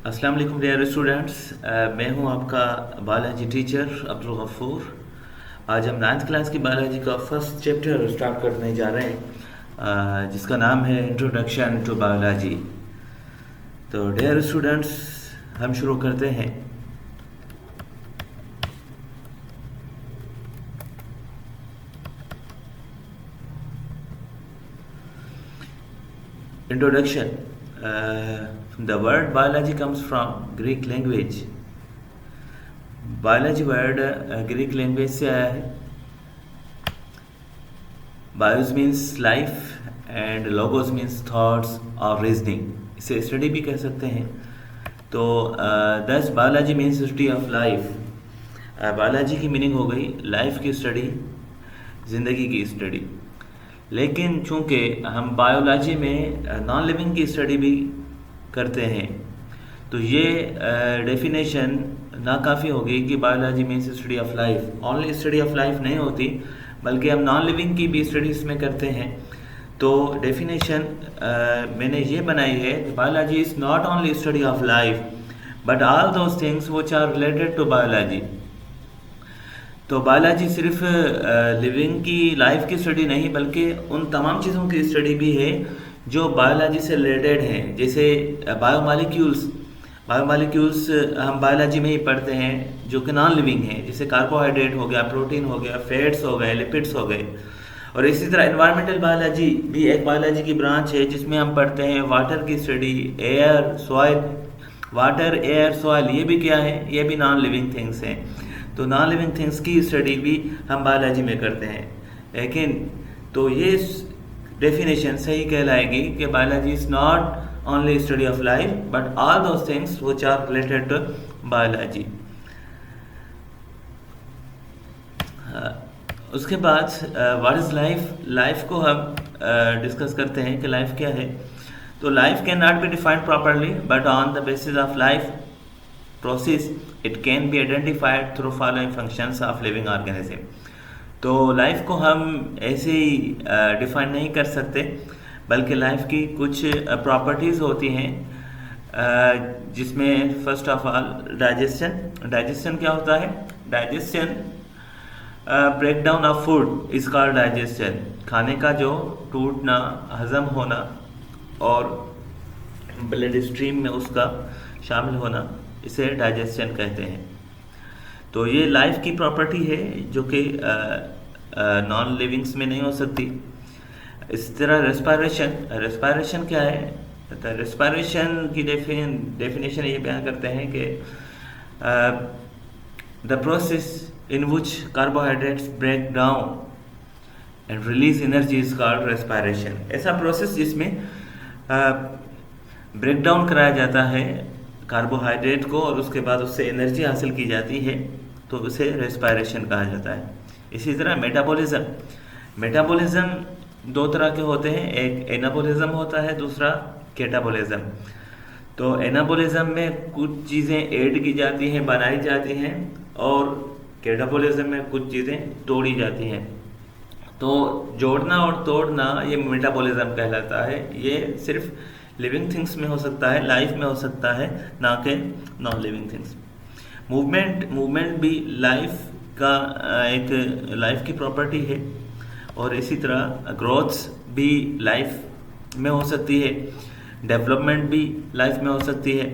अस्सलाम वालेकुम dear students. मैं हूं आपका बायोलॉजी टीचर अब्दुल गफूर। आज हम 9th क्लास की बायोलॉजी का फर्स्ट चैप्टर स्टार्ट करने जा रहे हैं, जिसका नाम है इंट्रोडक्शन टू बायोलॉजी। तो डियर स्टूडेंट्स, हम शुरू करते हैं। Introduction. The word biology comes from Greek language. Biology word Greek language से आया है। BIOS means life and logos means thoughts और रीजनिंग। इसे स्टडी भी कह सकते हैं। तो दस biology means study of life. Biology की मीनिंग हो गई लाइफ की स्टडी, ज़िंदगी की स्टडी। लेकिन चूंकि हम बायोलॉजी में नॉन लिविंग की स्टडी भी करते हैं, तो ये डेफिनेशन नाकाफ़ी होगी कि biology means study of life. Only study of life नहीं होती, बल्कि हम नॉन लिविंग की भी स्टडीज़ में करते हैं। तो डेफिनेशन मैंने ये बनाई है, biology is not only study of life but all those things which are related to biology. तो बायोलॉजी सिर्फ लिविंग की लाइफ की स्टडी नहीं, बल्कि उन तमाम चीज़ों की स्टडी भी है जो बायोलॉजी से रिलेटेड हैं। जैसे बायोमॉलिक्यूल्स हम बायोलॉजी में ही पढ़ते हैं, जो कि नॉन लिविंग हैं। जैसे कार्बोहाइड्रेट हो गया, प्रोटीन हो गया, फैट्स हो गए, लिपिड्स हो गए। और इसी तरह एनवायरमेंटल बायोलॉजी भी एक बायोलॉजी की ब्रांच है, जिसमें हम पढ़ते हैं वाटर की study, air, soil. Water, air, soil ये भी क्या है? ये भी नॉन लिविंग थिंग्स हैं। तो नॉन लिविंग थिंग्स की स्टडी भी हम बायोलॉजी में करते हैं। लेकिन तो ये डेफिनेशन सही कहलाएगी कि biology is not only study of life but all those things which are related to biology. उसके बाद व्हाट इज़ लाइफ। लाइफ को हम डिस्कस करते हैं कि लाइफ क्या है। तो life can not be defined properly but on the basis of life process it can be identified through following functions of living organism। तो लाइफ को हम ऐसे ही डिफाइन नहीं कर सकते, बल्कि लाइफ की कुछ प्रॉपर्टीज़ होती हैं, जिसमें फर्स्ट ऑफ ऑल डाइजेशन क्या होता है? Digestion, break down of food is called digestion. खाने का जो टूटना, हजम होना और ब्लड स्ट्रीम में उसका शामिल होना, इसे डाइजेशन कहते हैं। तो ये लाइफ की प्रॉपर्टी है जो कि नॉन लिविंग्स में नहीं हो सकती। इस तरह रेस्पायरेशन क्या है? तो रेस्पायरेशन की डेफिनेशन ये बयान करते हैं कि the process in which carbohydrates break down and release energy is called respiration. ऐसा प्रोसेस जिसमें ब्रेक डाउन कराया जाता है कार्बोहाइड्रेट को और उसके बाद उससे एनर्जी हासिल की जाती है, तो उसे रेस्पायरेशन कहा जाता है। इसी तरह मेटाबॉलिज्म दो तरह के होते हैं, एक एनाबॉलिज्म होता है, दूसरा कैटाबॉलिज्म। तो एनाबॉलिज्म में कुछ चीज़ें ऐड की जाती हैं, बनाई जाती हैं, और कैटाबॉलिज्म में कुछ चीज़ें तोड़ी जाती हैं। तो जोड़ना और तोड़ना ये मेटाबॉलिज्म कहलाता है। ये सिर्फ लिविंग थिंग्स में हो सकता है, लाइफ में हो सकता है, ना कि नॉन लिविंग थिंग्स। मूवमेंट भी लाइफ का एक लाइफ की प्रॉपर्टी है, और इसी तरह ग्रोथ्स भी लाइफ में हो सकती है, डेवलपमेंट भी लाइफ में हो सकती है।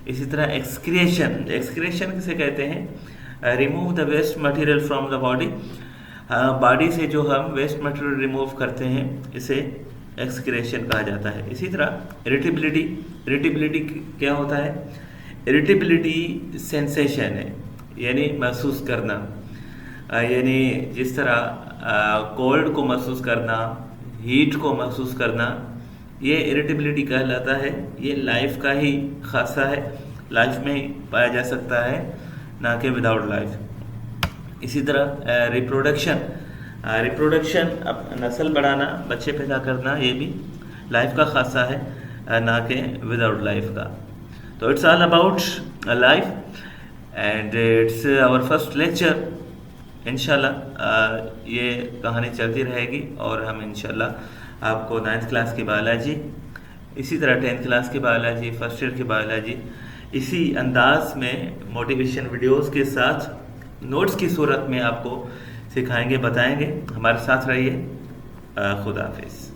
इसी तरह एक्सक्रिएशन किसे कहते हैं? Remove the waste material from the body. Body से जो हम वेस्ट मटेरियल रिमूव करते हैं, इसे एक्सक्रेशन कहा जाता है। इसी तरह इरिटेबिलिटी क्या होता है? इरिटेबिलिटी सेंसेशन है, यानी महसूस करना। यानी जिस तरह कोल्ड को महसूस करना, हीट को महसूस करना, ये इरिटेबिलिटी कहलाता है। ये लाइफ का ही खासा है, लाइफ में ही पाया जा सकता है, ना कि विदाउट लाइफ। इसी तरह रिप्रोडक्शन अब नस्ल बढ़ाना, बच्चे पैदा करना, ये भी लाइफ का खासा है, ना कि विदाउट लाइफ का। तो it's all about life and it's our first lecture. इंशाल्लाह ये कहानी चलती रहेगी, और हम इंशाल्लाह आपको 9th क्लास की बायोलॉजी, इसी तरह 10th क्लास की बायोलॉजी, फर्स्ट ईयर की बायोलॉजी, इसी अंदाज में मोटिवेशन वीडियोस के साथ नोट्स की सूरत में आपको सिखाएंगे, बताएंगे। हमारे साथ रहिए। खुदा हाफिज़।